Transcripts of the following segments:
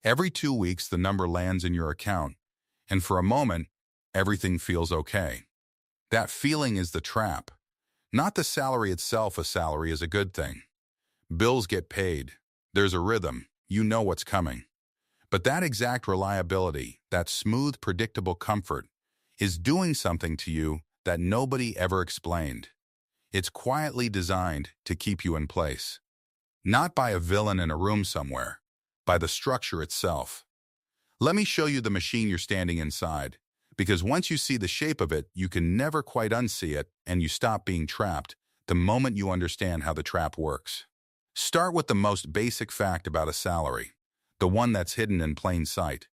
Every 2 weeks, the number lands in your account, and for a moment, everything feels okay. That feeling is the trap. Not the salary itself. A salary is a good thing. Bills get paid. There's a rhythm. You know what's coming. But that exact reliability, that smooth, predictable comfort, is doing something to you that nobody ever explained. It's quietly designed to keep you in place. Not by a villain in a room somewhere, by the structure itself. Let me show you the machine you're standing inside, because once you see the shape of it, you can never quite unsee it, and you stop being trapped the moment you understand how the trap works. Start with the most basic fact about a salary, the one that's hidden in plain sight.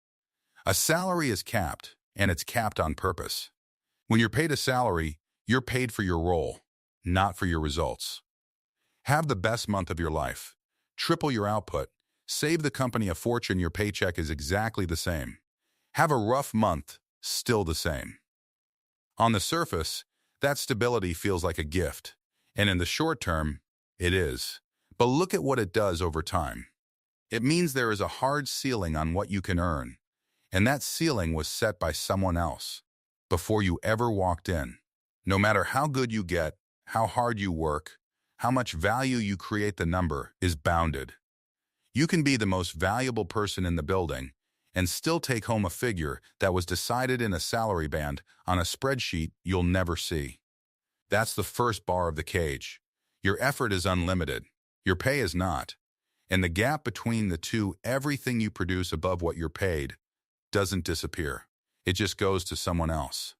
A salary is capped, and it's capped on purpose. When you're paid a salary, you're paid for your role, not for your results. Have the best month of your life. Triple your output. Save the company a fortune. Your paycheck is exactly the same. Have a rough month. Still the same. On the surface, that stability feels like a gift, and in the short term, it is. But look at what it does over time. It means there is a hard ceiling on what you can earn, and that ceiling was set by someone else before you ever walked in. No matter how good you get, how hard you work, how much value you create, the number is bounded. You can be the most valuable person in the building and still take home a figure that was decided in a salary band on a spreadsheet you'll never see. That's the first bar of the cage. Your effort is unlimited. Your pay is not. And the gap between the two, everything you produce above what you're paid, doesn't disappear. It just goes to someone else.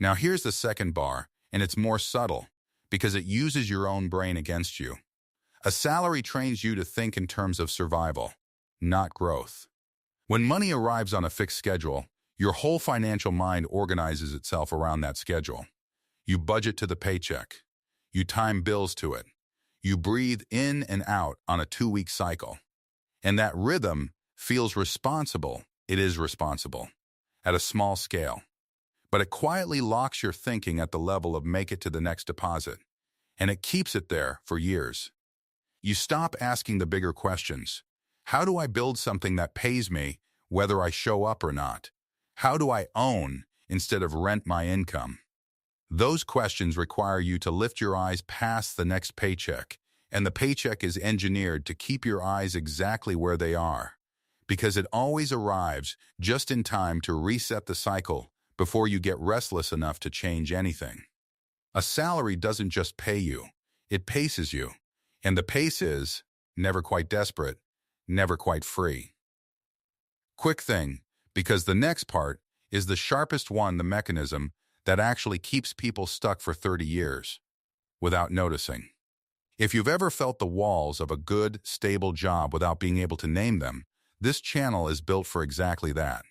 Now here's the second bar, and it's more subtle because it uses your own brain against you. A salary trains you to think in terms of survival, not growth. When money arrives on a fixed schedule, your whole financial mind organizes itself around that schedule. You budget to the paycheck. You time bills to it. You breathe in and out on a 2-week cycle. And that rhythm feels responsible. It is responsible at a small scale. But it quietly locks your thinking at the level of make it to the next deposit. And it keeps it there for years. You stop asking the bigger questions. How do I build something that pays me whether I show up or not? How do I own instead of rent my income? Those questions require you to lift your eyes past the next paycheck, and the paycheck is engineered to keep your eyes exactly where they are, because it always arrives just in time to reset the cycle before you get restless enough to change anything. A salary doesn't just pay you, it paces you, and the pace is never quite desperate, never quite free. Quick thing, because the next part is the sharpest one, the mechanism that actually keeps people stuck for 30 years without noticing. If you've ever felt the walls of a good, stable job without being able to name them, this channel is built for exactly that.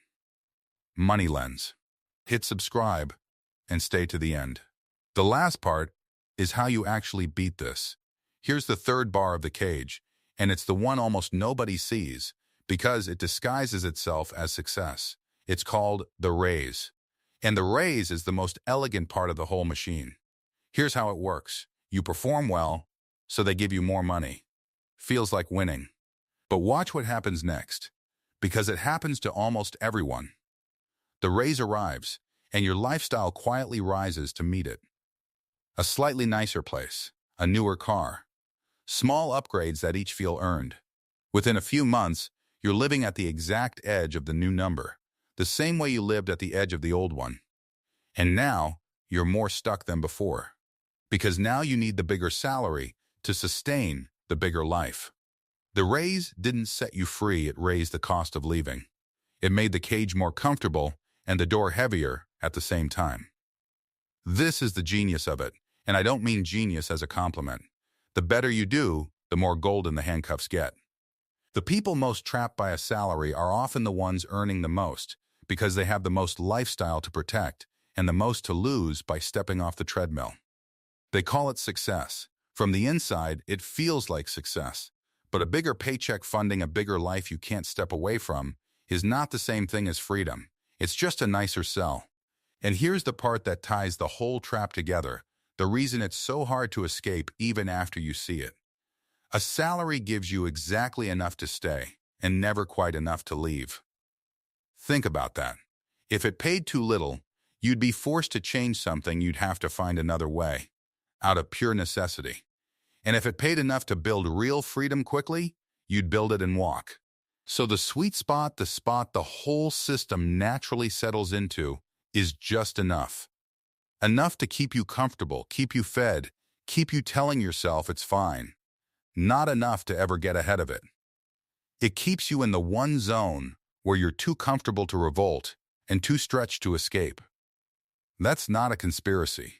Money Lens. Hit subscribe and stay to the end. The last part is how you actually beat this. Here's the third bar of the cage, and it's the one almost nobody sees because it disguises itself as success. It's called the raise. And the raise is the most elegant part of the whole machine. Here's how it works. You perform well, so they give you more money. Feels like winning. But watch what happens next, because it happens to almost everyone. The raise arrives, and your lifestyle quietly rises to meet it. A slightly nicer place, a newer car, small upgrades that each feel earned. Within a few months, you're living at the exact edge of the new number, the same way you lived at the edge of the old one. And now, you're more stuck than before. Because now you need the bigger salary to sustain the bigger life. The raise didn't set you free, it raised the cost of leaving. It made the cage more comfortable and the door heavier at the same time. This is the genius of it, and I don't mean genius as a compliment. The better you do, the more golden the handcuffs get. The people most trapped by a salary are often the ones earning the most, because they have the most lifestyle to protect and the most to lose by stepping off the treadmill. They call it success. From the inside, it feels like success. But a bigger paycheck funding a bigger life you can't step away from is not the same thing as freedom. It's just a nicer sell. And here's the part that ties the whole trap together, the reason it's so hard to escape even after you see it. A salary gives you exactly enough to stay, and never quite enough to leave. Think about that. If it paid too little, you'd be forced to change something. You'd have to find another way, out of pure necessity. And if it paid enough to build real freedom quickly, you'd build it and walk. So the sweet spot, the spot the whole system naturally settles into, is just enough. Enough to keep you comfortable, keep you fed, keep you telling yourself it's fine. Not enough to ever get ahead of it. It keeps you in the one zone where you're too comfortable to revolt and too stretched to escape. That's not a conspiracy.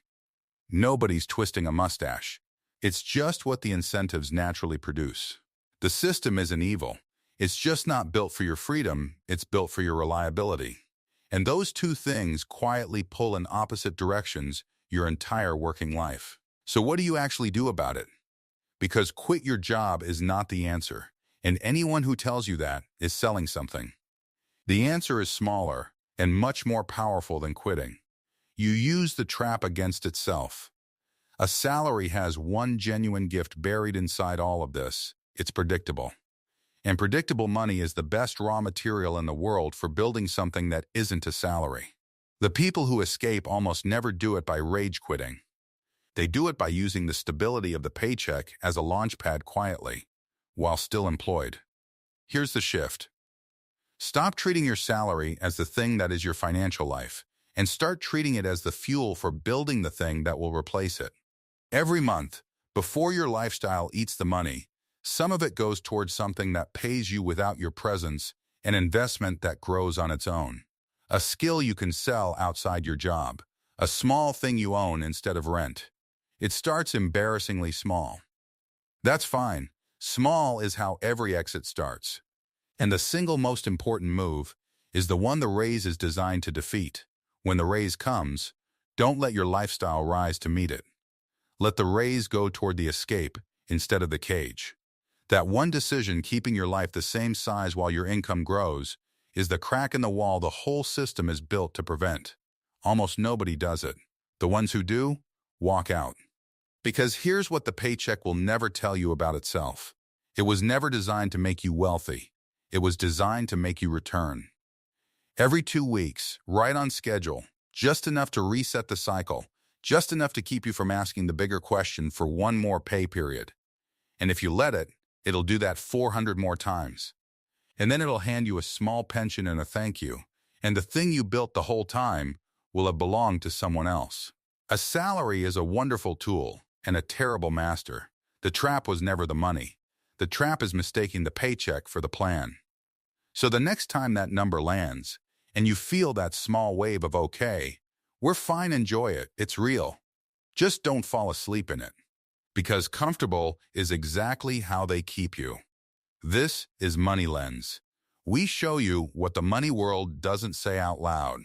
Nobody's twisting a mustache. It's just what the incentives naturally produce. The system isn't evil. It's just not built for your freedom, it's built for your reliability. And those two things quietly pull in opposite directions your entire working life. So what do you actually do about it? Because quit your job is not the answer, and anyone who tells you that is selling something. The answer is smaller and much more powerful than quitting. You use the trap against itself. A salary has one genuine gift buried inside all of this. It's predictable. And predictable money is the best raw material in the world for building something that isn't a salary. The people who escape almost never do it by rage quitting. They do it by using the stability of the paycheck as a launchpad quietly, while still employed. Here's the shift. Stop treating your salary as the thing that is your financial life, and start treating it as the fuel for building the thing that will replace it. Every month, before your lifestyle eats the money, some of it goes towards something that pays you without your presence, an investment that grows on its own, a skill you can sell outside your job, a small thing you own instead of rent. It starts embarrassingly small. That's fine. Small is how every exit starts. And the single most important move is the one the raise is designed to defeat. When the raise comes, don't let your lifestyle rise to meet it. Let the raise go toward the escape instead of the cage. That one decision keeping your life the same size while your income grows is the crack in the wall the whole system is built to prevent. Almost nobody does it. The ones who do, walk out. Because here's what the paycheck will never tell you about itself. It was never designed to make you wealthy. It was designed to make you return. Every 2 weeks, right on schedule, just enough to reset the cycle, just enough to keep you from asking the bigger question for one more pay period. And if you let it, it'll do that 400 more times. And then it'll hand you a small pension and a thank you. And the thing you built the whole time will have belonged to someone else. A salary is a wonderful tool and a terrible master. The trap was never the money. The trap is mistaking the paycheck for the plan. So the next time that number lands, and you feel that small wave of okay, we're fine, enjoy it, it's real. Just don't fall asleep in it. Because comfortable is exactly how they keep you. This is Money Lens. We show you what the money world doesn't say out loud.